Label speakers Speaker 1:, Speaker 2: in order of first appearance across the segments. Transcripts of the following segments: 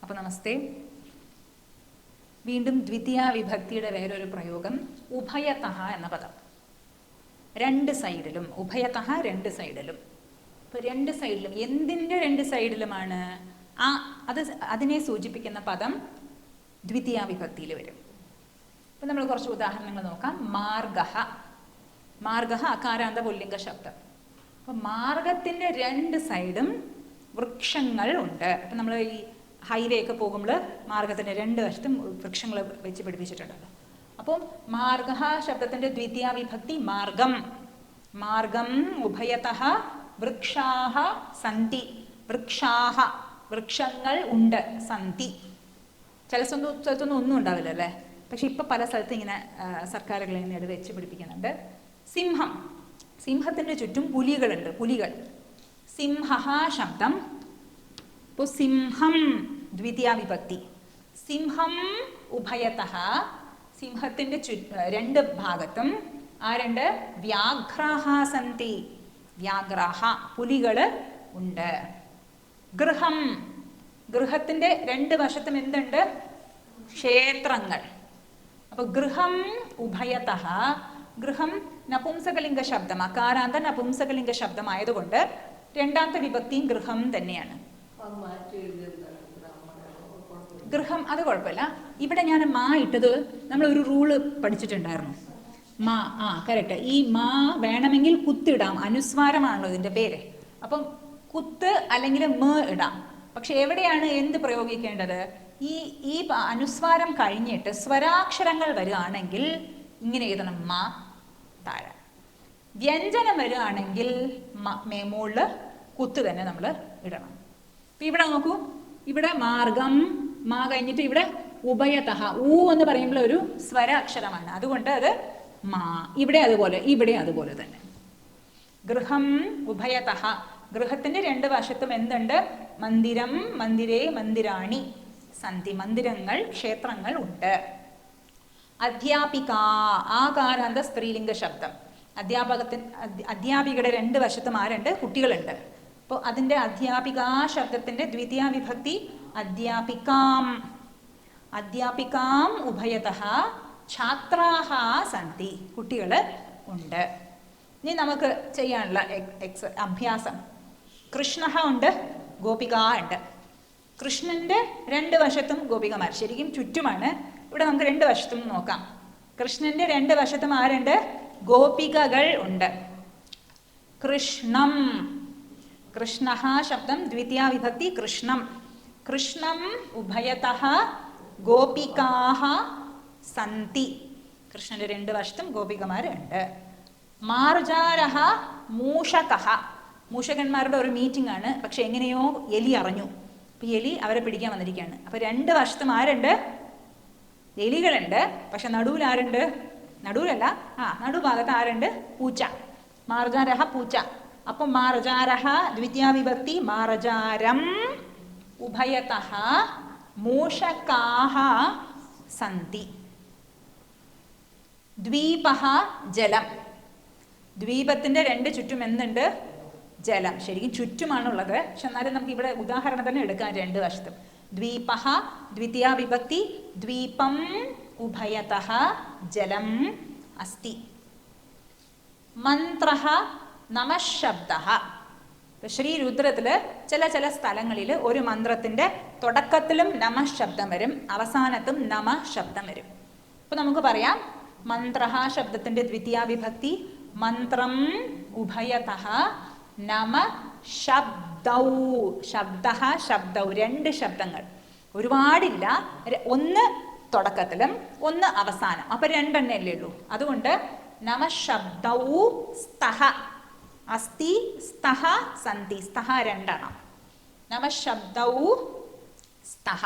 Speaker 1: അപ്പോൾ നമസ്തേ. വീണ്ടും ദ്വിതീയ വിഭക്തിയുടെ വേറൊരു പ്രയോഗം ഉഭയതഃ എന്ന പദം. രണ്ട് സൈഡിലും, ഉഭയതഃ രണ്ട് സൈഡിലും. അപ്പോൾ രണ്ട് സൈഡിലും, എന്തിൻ്റെ രണ്ട് സൈഡിലുമാണ്? അതിനെ സൂചിപ്പിക്കുന്ന പദം ദ്വിതീയ വിഭക്തിയിൽ വരും. അപ്പം നമ്മൾ കുറച്ച് ഉദാഹരണങ്ങൾ നോക്കാം. മാർഗഃ. മാർഗഃ അകാരാന്ത പുല്ലിംഗ ശബ്ദം. അപ്പം മാർഗത്തിൻ്റെ രണ്ട് സൈഡും വൃക്ഷങ്ങൾ ഉണ്ട്. അപ്പം നമ്മൾ ഈ ഹൈവേ ഒക്കെ പോകുമ്പോൾ മാർഗത്തിൻ്റെ രണ്ട് വശത്തും വൃക്ഷങ്ങൾ വെച്ച് പിടിപ്പിച്ചിട്ടുണ്ടല്ലോ. അപ്പം മാർഗഃ ശബ്ദത്തിൻ്റെ ദ്വിതീയ വിഭക്തി മാർഗം. മാർഗം ഉഭയതഃ വൃക്ഷാഃ സന്തി. വൃക്ഷാഃ വൃക്ഷങ്ങൾ ഉണ്ട്. സന്തി. ചില സ്ഥലത്തൊന്നും ഒന്നും ഉണ്ടാവില്ല അല്ലേ. പക്ഷെ ഇപ്പം പല സ്ഥലത്തും ഇങ്ങനെ സർക്കാരുകൾ ഇങ്ങനെ വെച്ച് പിടിപ്പിക്കുന്നുണ്ട്. സിംഹം. സിംഹത്തിൻ്റെ ചുറ്റും പുലികളുണ്ട്. പുലികൾ. സിംഹഃ ശബ്ദം. ഇപ്പോൾ സിംഹം ദ്വിതീയ വിഭക്തി. സിംഹം ഉഭയതഃ. സിംഹത്തിൻ്റെ രണ്ട് ഭാഗത്തും ആരുണ്ട്? വ്യാഘ്രാഃ സന്തി. വ്യാഘ്രാഃ പുലികൾ ഉണ്ട്. ഗൃഹം. ഗൃഹത്തിൻ്റെ രണ്ട് വശത്തും എന്തുണ്ട്? ക്ഷേത്രങ്ങൾ. അപ്പോൾ ഗൃഹം ഉഭയതഃ. ഗൃഹം നപുംസകലിംഗ ശബ്ദം, അകാരാന്ത നപുംസകലിംഗ ശബ്ദമായതുകൊണ്ട് രണ്ടാമത്തെ വിഭക്തിയും ഗൃഹം തന്നെയാണ്. ഗൃഹം അത് കുഴപ്പമില്ല. ഇവിടെ ഞാൻ മാ ഇട്ടത് നമ്മളൊരു റൂള് പഠിച്ചിട്ടുണ്ടായിരുന്നു. മാ കറക്റ്റ്. ഈ മാ വേണമെങ്കിൽ കുത്തിടാം. അനുസ്വാരമാണല്ലോ ഇതിൻ്റെ പേര്. അപ്പം കുത്ത് അല്ലെങ്കിൽ മ ഇടാം. പക്ഷെ എവിടെയാണ് എന്ത് പ്രയോഗിക്കേണ്ടത്? ഈ അനുസ്വാരം കഴിഞ്ഞിട്ട് സ്വരാക്ഷരങ്ങൾ വരികയാണെങ്കിൽ ഇങ്ങനെ എഴുതണം. മാ താഴെ. വ്യഞ്ജനം വരികയാണെങ്കിൽ മുകളിൽ കുത്ത് തന്നെ നമ്മൾ ഇടണം. അപ്പം ഇവിടെ നോക്കൂ. ഇവിടെ മാർഗം മാ കഴിഞ്ഞിട്ട് ഇവിടെ ഉഭയതഃ. ഊ എന്ന് പറയുമ്പോൾ ഒരു സ്വര അക്ഷരമാണ്. അതുകൊണ്ട് അത് മാ. ഇവിടെ അതുപോലെ, ഇവിടെ അതുപോലെ തന്നെ. ഗൃഹം ഉഭയതഃ. ഗൃഹത്തിന്റെ രണ്ട് വശത്തും എന്തുണ്ട്? മന്ദിരം, മന്ദിരേ, മന്ദിരാണി സന്തി. മന്ദിരങ്ങൾ, ക്ഷേത്രങ്ങൾ ഉണ്ട്. അധ്യാപിക. ആകാരാന്ത സ്ത്രീലിംഗ ശബ്ദം. അധ്യാപികയുടെ രണ്ട് വശത്തും ആരുണ്ട്? കുട്ടികളുണ്ട്. അപ്പോൾ അതിൻ്റെ അധ്യാപിക ശബ്ദത്തിൻ്റെ ദ്വിതീയ വിഭക്തി അധ്യാപികാം. അധ്യാപികാം ഉഭയതഃ. ഛാത്രാഃ സന്തി. കുട്ടികൾ ഉണ്ട്. ഇനി നമുക്ക് ചെയ്യാനുള്ള അഭ്യാസം. കൃഷ്ണഃ ഉണ്ട്, ഗോപിക ഉണ്ട്. കൃഷ്ണന്റെ രണ്ട് വശത്തും ഗോപികമാർ. ശരിക്കും ചുറ്റുമാണ്. ഇവിടെ നമുക്ക് രണ്ട് വശത്തും നോക്കാം. കൃഷ്ണന്റെ രണ്ട് വശത്തും ആരുണ്ട്? ഗോപികകൾ ഉണ്ട്. കൃഷ്ണം. കൃഷ്ണഃ ശബ്ദം ദ്വിതീയ വിഭക്തി കൃഷ്ണം. കൃഷ്ണം ഉഭയതഃ ഗോപികാഃ സന്തി. കൃഷ്ണന്റെ രണ്ട് വശത്തും ഗോപികമാരുണ്ട്. മാർജാരഃ മൂഷകഃ. മൂഷകന്മാരുടെ ഒരു മീറ്റിംഗ് ആണ്. പക്ഷെ എങ്ങനെയോ എലി അറിഞ്ഞു. അപ്പം എലി അവരെ പിടിക്കാൻ വന്നിരിക്കുകയാണ്. അപ്പം രണ്ട് വശത്തും ആരുണ്ട്? എലികളുണ്ട്. പക്ഷെ നടുവിൽ ആരുണ്ട്? നടുവിലല്ല, നടുഭാഗത്ത് ആരുണ്ട്? പൂച്ച. മാർജാരഃ പൂച്ച. അപ്പം മാർജാരഃ ദ്വിതീയ വിഭക്തി മാർജാരം ഉഭയതഃ മൂഷകാഃ സന്തി. ദ്വീപഃ ജലം. ദ്വീപത്തിന്റെ രണ്ട് ചുറ്റും എന്തുണ്ട്? ജലം. ശരിക്കും ചുറ്റുമാണുള്ളത്. പക്ഷെ എന്നാലും നമുക്ക് ഇവിടെ ഉദാഹരണത്തിന് എടുക്കാം. രണ്ട് വശത്തും. ദ്വീപഃ ദ്വിതീയ വിഭക്തി ദ്വീപം ഉഭയതഃ ജലം അസ്തി. മന്ത്രഃ നമഃ ശബ്ദഃ. ശ്രീരുദ്രത്തിൽ ചില സ്ഥലങ്ങളിൽ ഒരു മന്ത്രത്തിന്റെ തുടക്കത്തിലും നമഃ ശബ്ദം വരും, അവസാനത്തും നമഃ ശബ്ദം വരും. അപ്പൊ നമുക്ക് പറയാം മന്ത്രഃ ശബ്ദത്തിന്റെ ദ്വിതീയ വിഭക്തി മന്ത്രം ഉഭയതഃ നമ ശബ്ദൗ. ശബ്ദഃ ശബ്ദൗ. രണ്ട് ശബ്ദങ്ങൾ, ഒരുപാടില്ല. ഒന്ന് തുടക്കത്തിലും ഒന്ന് അവസാനം. അപ്പൊ രണ്ടെണ്ണല്ലേ ഉള്ളൂ. അതുകൊണ്ട് നമ ശബ്ദൗ സ്തഃ. അസ്തി സ്തഃ സന്തി. സ്തഃ രണ്ടെണ്ണം. നമ ശബ്ദൗ സ്തഃ.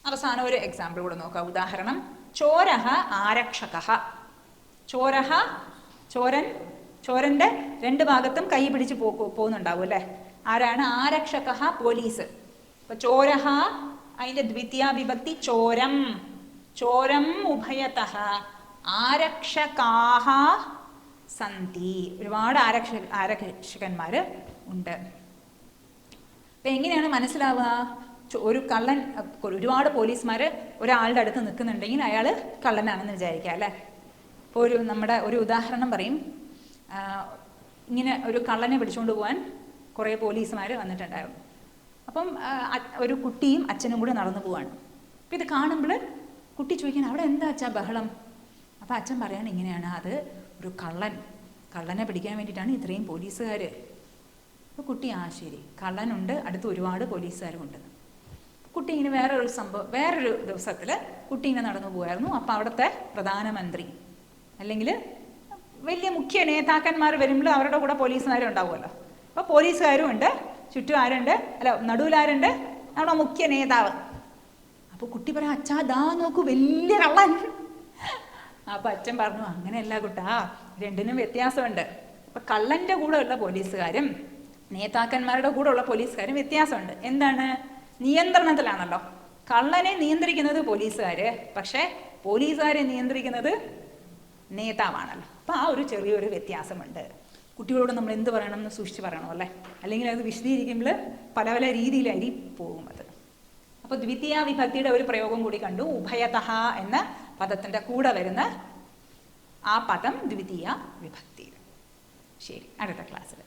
Speaker 1: അവസാനം ഒരു എക്സാമ്പിൾ കൂടെ നോക്കാം. ഉദാഹരണം. ചോരഃ ആരക്ഷകഃ. ചോരഃ ചോരന്റെ രണ്ട് ഭാഗത്തും കൈ പിടിച്ച് പോകുന്നുണ്ടാവും അല്ലേ. ആരാണ്? ആരക്ഷകഃ പോലീസ്. അപ്പൊ ചോരഃ അതിന്റെ ദ്വിതീയ വിഭക്തി ചോരം. ചോരം ഉഭയതഃ ആരക്ഷകാഃ സന്തി. ഒരുപാട് ആരക്ഷകന്മാർ ഉണ്ട്. അപ്പൊ എങ്ങനെയാണ് മനസ്സിലാവുക? ഒരു കള്ളൻ, ഒരുപാട് പോലീസുമാർ ഒരാളുടെ അടുത്ത് നിൽക്കുന്നുണ്ടെങ്കിൽ അയാൾ കള്ളനാണെന്ന് വിചാരിക്കുക അല്ലേ. ഇപ്പോൾ നമ്മുടെ ഒരു ഉദാഹരണം പറയും. ഇങ്ങനെ ഒരു കള്ളനെ പിടിച്ചുകൊണ്ട് പോകാൻ കുറേ പോലീസുമാർ വന്നിട്ടുണ്ടായിരുന്നു. അപ്പം ഒരു കുട്ടിയും അച്ഛനും കൂടെ നടന്നു പോവാണ്. അപ്പം ഇത് കാണുമ്പോൾ കുട്ടി ചോദിക്കാൻ അവിടെ എന്താ അച്ഛാ ബഹളം? അപ്പം അച്ഛൻ പറയാണ് ഇങ്ങനെയാണ്, അത് ഒരു കള്ളനെ പിടിക്കാൻ വേണ്ടിയിട്ടാണ് ഇത്രയും പോലീസുകാർ. അപ്പോൾ കുട്ടി ശരി, കള്ളനുണ്ട്, അടുത്ത് ഒരുപാട് പോലീസുകാരുമുണ്ട്. കുട്ടി ഇങ്ങനെ വേറൊരു ദിവസത്തിൽ കുട്ടി ഇങ്ങനെ നടന്നു പോയായിരുന്നു. അപ്പോൾ അവിടുത്തെ പ്രധാനമന്ത്രി അല്ലെങ്കിൽ വലിയ മുഖ്യ നേതാക്കന്മാർ വരുമ്പോൾ അവരുടെ കൂടെ പോലീസുകാരും ഉണ്ടാവുമല്ലോ. അപ്പോൾ പോലീസുകാരും ഉണ്ട്, ചുറ്റും ആരുണ്ട്, നടുവിലാരുണ്ട്, നമ്മുടെ മുഖ്യ നേതാവ്. അപ്പോൾ കുട്ടി പറയാം അച്ഛാ ദാ നോക്കൂ വലിയ കള്ളൻ. അപ്പോൾ അച്ഛൻ പറഞ്ഞു അങ്ങനെയല്ല കുട്ടാ, രണ്ടിനും വ്യത്യാസമുണ്ട്. അപ്പം കള്ളൻ്റെ കൂടെ ഉള്ള പോലീസുകാരും നേതാക്കന്മാരുടെ കൂടെ ഉള്ള പോലീസുകാരും വ്യത്യാസമുണ്ട്. എന്താണ്? നിയന്ത്രണത്തിലാണല്ലോ. കള്ളനെ നിയന്ത്രിക്കുന്നത് പോലീസുകാർ, പക്ഷേ പോലീസുകാരെ നിയന്ത്രിക്കുന്നത് നേതാവാണല്ലോ. അപ്പോൾ ഒരു ചെറിയൊരു വ്യത്യാസമുണ്ട്. കുട്ടികളോട് നമ്മൾ എന്ത് പറയണമെന്ന് സൂക്ഷിച്ച് പറയണം അല്ലേ, അല്ലെങ്കിൽ അത് വിശദീകരിക്കുമ്പോൾ പല പല രീതിയിലായി പോകും അത്. അപ്പോൾ ദ്വിതീയ വിഭക്തിയുടെ ഒരു പ്രയോഗം കൂടി കണ്ടു. ഉഭയതഃ എന്ന പദത്തിൻ്റെ കൂടെ വരുന്ന ആ പദം ദ്വിതീയ വിഭക്തി. ശരി, അടുത്ത ക്ലാസ്സിൽ